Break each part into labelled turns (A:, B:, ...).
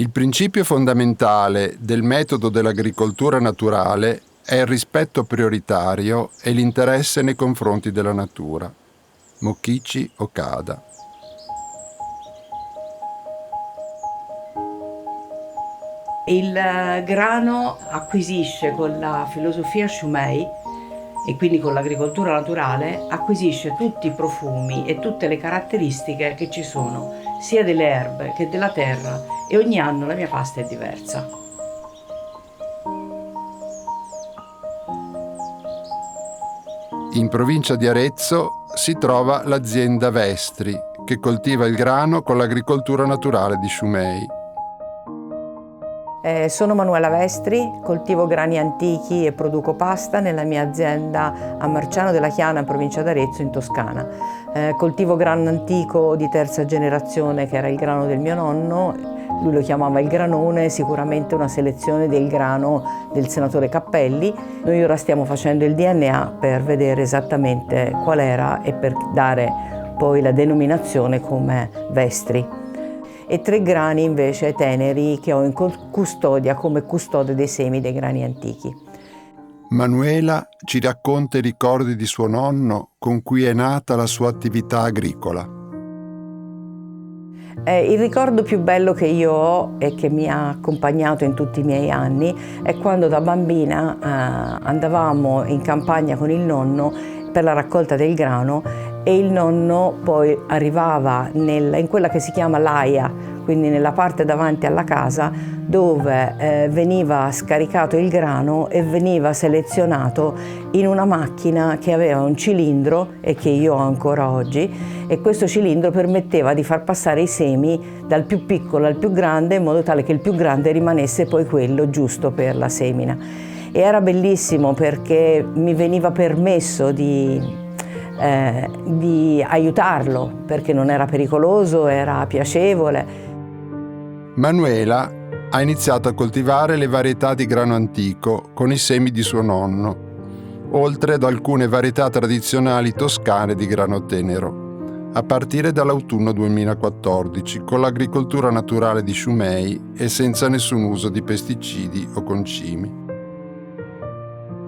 A: Il principio fondamentale del metodo dell'agricoltura naturale è il rispetto prioritario e l'interesse nei confronti della natura. Mokichi Okada.
B: Il grano acquisisce con la filosofia Shumei e quindi con l'agricoltura naturale, acquisisce tutti i profumi e tutte le caratteristiche che ci sono, sia delle erbe che della terra, e ogni anno la mia pasta è diversa.
A: In provincia di Arezzo si trova l'azienda Vestri, che coltiva il grano con l'agricoltura naturale di Shumei.
B: Sono Manuela Vestri, coltivo grani antichi e produco pasta nella mia azienda a Marciano della Chiana, in provincia d'Arezzo, in Toscana. Coltivo grano antico di terza generazione, che era il grano del mio nonno. Lui lo chiamava il granone, sicuramente una selezione del grano del senatore Cappelli. Noi ora stiamo facendo il DNA per vedere esattamente qual era e per dare poi la denominazione come Vestri. E 3 grani invece teneri che ho in custodia come custode dei semi dei grani antichi.
A: Manuela ci racconta i ricordi di suo nonno con cui è nata la sua attività agricola.
B: Il ricordo più bello che io ho e che mi ha accompagnato in tutti i miei anni è quando da bambina andavamo in campagna con il nonno per la raccolta del grano, e il nonno poi arrivava in quella che si chiama l'aia, quindi nella parte davanti alla casa, dove veniva scaricato il grano e veniva selezionato in una macchina che aveva un cilindro e che io ho ancora oggi, e questo cilindro permetteva di far passare i semi dal più piccolo al più grande, in modo tale che il più grande rimanesse poi quello giusto per la semina. E era bellissimo perché mi veniva permesso di aiutarlo, perché non era pericoloso, era piacevole.
A: Manuela ha iniziato a coltivare le varietà di grano antico con i semi di suo nonno, oltre ad alcune varietà tradizionali toscane di grano tenero, a partire dall'autunno 2014 con l'agricoltura naturale di Shumei e senza nessun uso di pesticidi o concimi.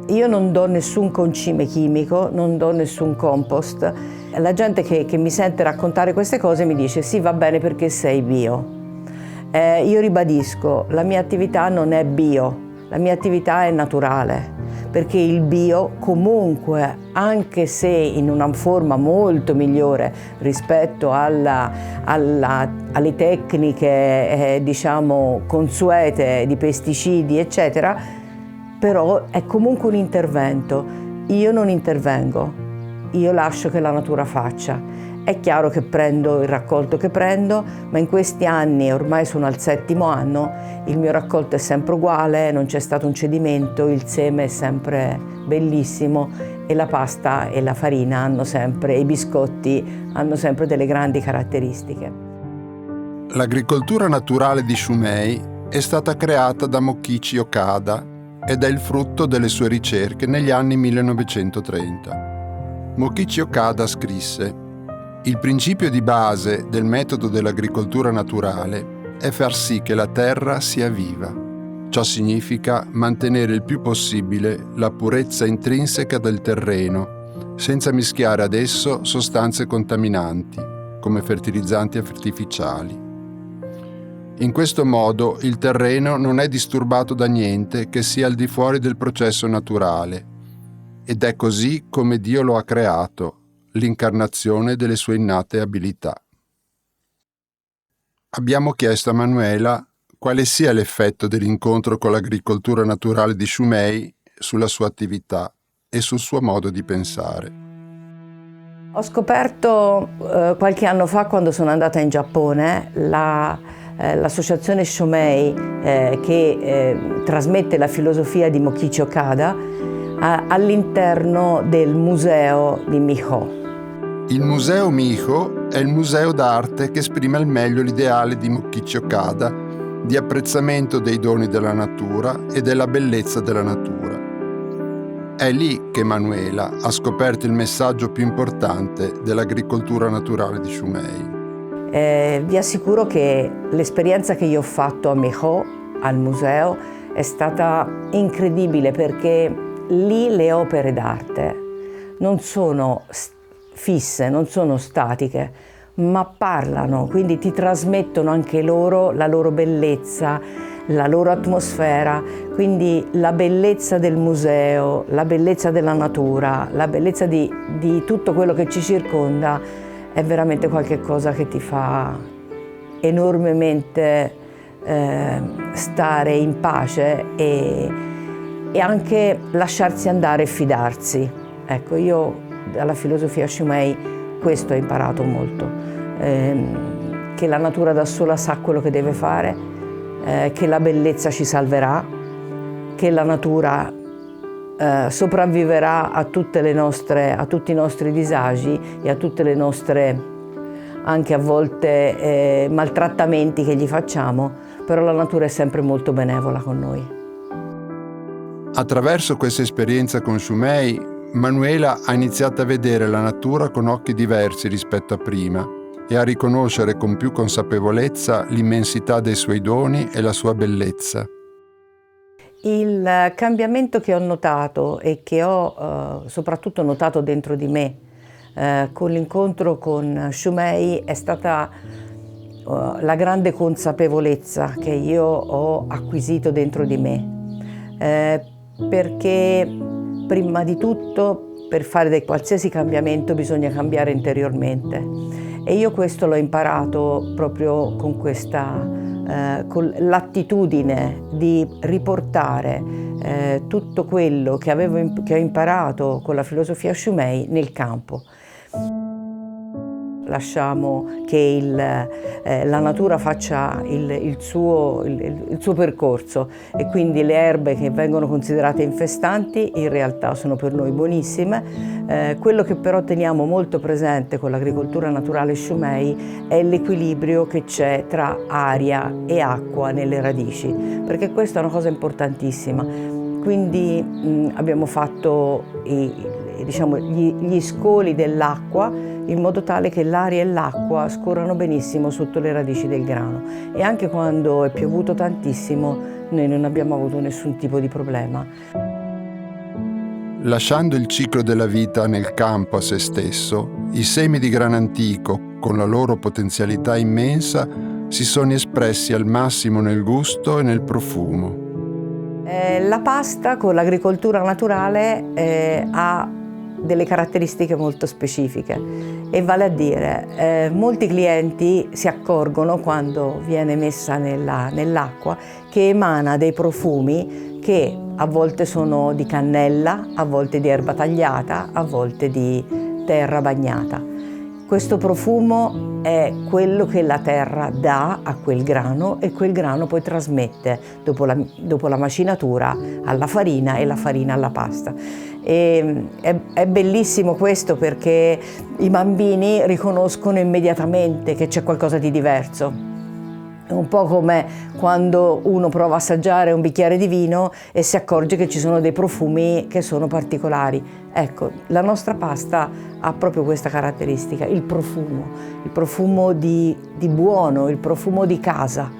B: Io non do nessun concime chimico, non do nessun compost. La gente che mi sente raccontare queste cose mi dice sì, va bene perché sei bio. Io ribadisco, la mia attività non è bio, la mia attività è naturale, perché il bio comunque, anche se in una forma molto migliore rispetto alle tecniche diciamo consuete di pesticidi eccetera, però è comunque un intervento. Io non intervengo, io lascio che la natura faccia. È chiaro che prendo il raccolto che prendo, ma in questi anni, ormai sono al 7° anno, il mio raccolto è sempre uguale, non c'è stato un cedimento, il seme è sempre bellissimo e la pasta e la farina hanno sempre, i biscotti hanno sempre delle grandi caratteristiche.
A: L'agricoltura naturale di Shumei è stata creata da Mokichi Okada ed è il frutto delle sue ricerche negli anni 1930. Mokichi Okada scrisse: «Il principio di base del metodo dell'agricoltura naturale è far sì che la terra sia viva. Ciò significa mantenere il più possibile la purezza intrinseca del terreno, senza mischiare ad esso sostanze contaminanti, come fertilizzanti artificiali. In questo modo il terreno non è disturbato da niente che sia al di fuori del processo naturale, ed è così come Dio lo ha creato, l'incarnazione delle sue innate abilità». Abbiamo chiesto a Manuela quale sia l'effetto dell'incontro con l'agricoltura naturale di Shumei sulla sua attività e sul suo modo di pensare.
B: Ho scoperto qualche anno fa, quando sono andata in Giappone, l'associazione Shumei che trasmette la filosofia di Mokichi Okada all'interno del museo di Miho.
A: Il museo Miho è il museo d'arte che esprime al meglio l'ideale di Mokichi Okada di apprezzamento dei doni della natura e della bellezza della natura. È lì che Manuela ha scoperto il messaggio più importante dell'agricoltura naturale di Shumei.
B: Vi assicuro che l'esperienza che io ho fatto a Méreau, al museo, è stata incredibile, perché lì le opere d'arte non sono fisse, non sono statiche, ma parlano, quindi ti trasmettono anche loro la loro bellezza, la loro atmosfera, quindi la bellezza del museo, la bellezza della natura, la bellezza di tutto quello che ci circonda è veramente qualcosa che ti fa enormemente stare in pace e anche lasciarsi andare e fidarsi. Ecco, io dalla filosofia Shumei questo ho imparato molto, che la natura da sola sa quello che deve fare, che la bellezza ci salverà, che la natura sopravviverà a tutti i nostri disagi e a tutte le nostre, anche a volte, maltrattamenti che gli facciamo, però la natura è sempre molto benevola con noi.
A: Attraverso questa esperienza con Shumei, Manuela ha iniziato a vedere la natura con occhi diversi rispetto a prima e a riconoscere con più consapevolezza l'immensità dei suoi doni e la sua bellezza.
B: Il cambiamento che ho notato e che ho soprattutto notato dentro di me con l'incontro con Shumei è stata la grande consapevolezza che io ho acquisito dentro di me, perché prima di tutto per fare qualsiasi cambiamento bisogna cambiare interiormente, e io questo l'ho imparato proprio con con l'attitudine di riportare tutto quello che ho imparato con la filosofia Shumei nel campo. Lasciamo che la natura faccia il suo percorso, e quindi le erbe che vengono considerate infestanti in realtà sono per noi buonissime. Quello che però teniamo molto presente con l'agricoltura naturale Shumei è l'equilibrio che c'è tra aria e acqua nelle radici, perché questa è una cosa importantissima. Quindi abbiamo fatto gli scoli dell'acqua in modo tale che l'aria e l'acqua scorrano benissimo sotto le radici del grano, e anche quando è piovuto tantissimo noi non abbiamo avuto nessun tipo di problema.
A: Lasciando il ciclo della vita nel campo a se stesso, i semi di grano antico, con la loro potenzialità immensa, si sono espressi al massimo nel gusto e nel profumo.
B: La pasta con l'agricoltura naturale ha delle caratteristiche molto specifiche, e vale a dire molti clienti si accorgono quando viene messa nell'acqua che emana dei profumi che a volte sono di cannella, a volte di erba tagliata, a volte di terra bagnata. Questo profumo è quello che la terra dà a quel grano, e quel grano poi trasmette dopo la macinatura alla farina, e la farina alla pasta. E è bellissimo questo, perché i bambini riconoscono immediatamente che c'è qualcosa di diverso. È un po' come quando uno prova a assaggiare un bicchiere di vino e si accorge che ci sono dei profumi che sono particolari. Ecco, la nostra pasta ha proprio questa caratteristica, il profumo di buono, il profumo di casa.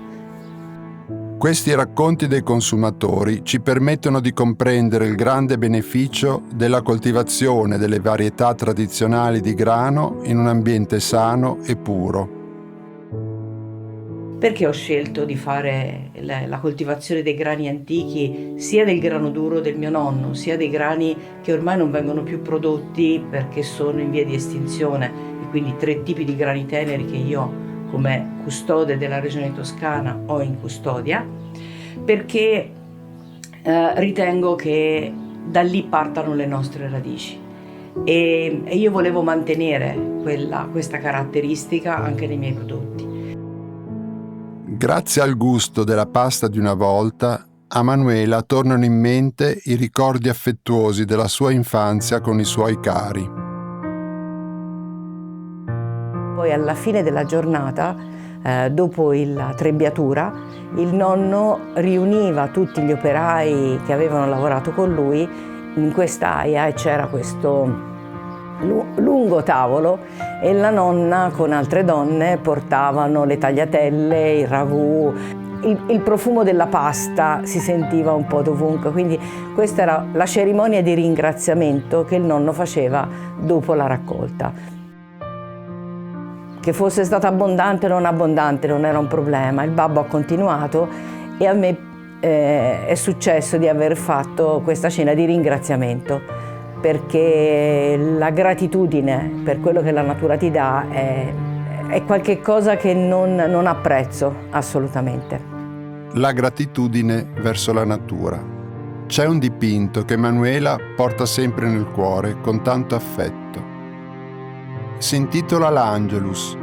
A: Questi racconti dei consumatori ci permettono di comprendere il grande beneficio della coltivazione delle varietà tradizionali di grano in un ambiente sano e puro.
B: Perché ho scelto di fare la coltivazione dei grani antichi, sia del grano duro del mio nonno, sia dei grani che ormai non vengono più prodotti perché sono in via di estinzione, e quindi 3 tipi di grani teneri che io come custode della regione toscana ho in custodia, perché ritengo che da lì partano le nostre radici, e io volevo mantenere questa caratteristica anche nei miei prodotti.
A: Grazie al gusto della pasta di una volta, a Manuela tornano in mente i ricordi affettuosi della sua infanzia con i suoi cari.
B: Poi alla fine della giornata, dopo la trebbiatura, il nonno riuniva tutti gli operai che avevano lavorato con lui in quest'aia, e c'era lungo tavolo e la nonna con altre donne portavano le tagliatelle, il ragù, il profumo della pasta si sentiva un po' dovunque, quindi questa era la cerimonia di ringraziamento che il nonno faceva dopo la raccolta. Che fosse stata abbondante o non abbondante non era un problema, il babbo ha continuato e a me è successo di aver fatto questa cena di ringraziamento, perché la gratitudine per quello che la natura ti dà è qualche cosa che non apprezzo assolutamente.
A: La gratitudine verso la natura. C'è un dipinto che Manuela porta sempre nel cuore con tanto affetto. Si intitola L'Angelus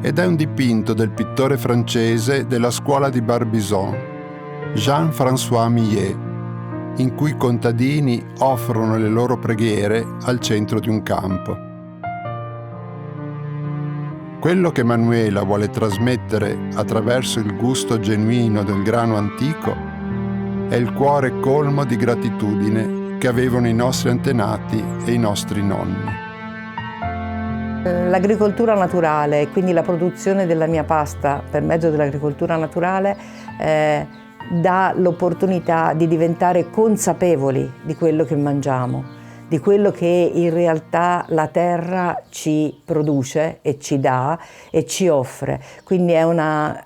A: ed è un dipinto del pittore francese della scuola di Barbizon, Jean-François Millet, in cui i contadini offrono le loro preghiere al centro di un campo. Quello che Manuela vuole trasmettere attraverso il gusto genuino del grano antico è il cuore colmo di gratitudine che avevano i nostri antenati e i nostri nonni.
B: L'agricoltura naturale, quindi la produzione della mia pasta per mezzo dell'agricoltura naturale, dà l'opportunità di diventare consapevoli di quello che mangiamo, di quello che in realtà la terra ci produce e ci dà e ci offre. Quindi è una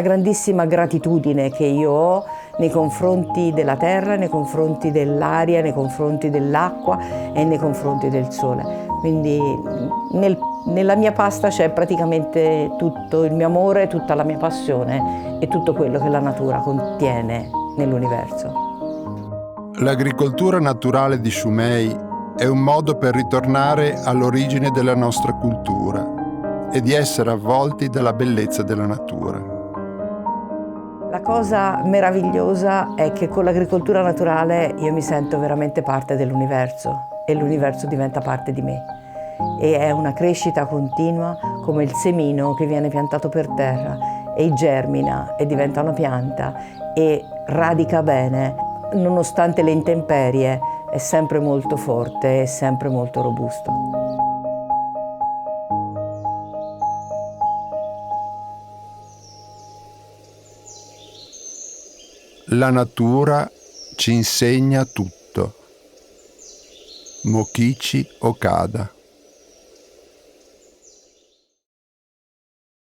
B: grandissima gratitudine che io ho nei confronti della terra, nei confronti dell'aria, nei confronti dell'acqua e nei confronti del sole. Quindi nella mia pasta c'è praticamente tutto il mio amore, tutta la mia passione e tutto quello che la natura contiene nell'universo.
A: L'agricoltura naturale di Shumei è un modo per ritornare all'origine della nostra cultura e di essere avvolti dalla bellezza della natura.
B: La cosa meravigliosa è che con l'agricoltura naturale io mi sento veramente parte dell'universo e l'universo diventa parte di me. E è una crescita continua come il semino che viene piantato per terra e germina e diventa una pianta e radica bene, nonostante le intemperie, è sempre molto forte e sempre molto robusto.
A: La natura ci insegna tutto. Mokichi Okada.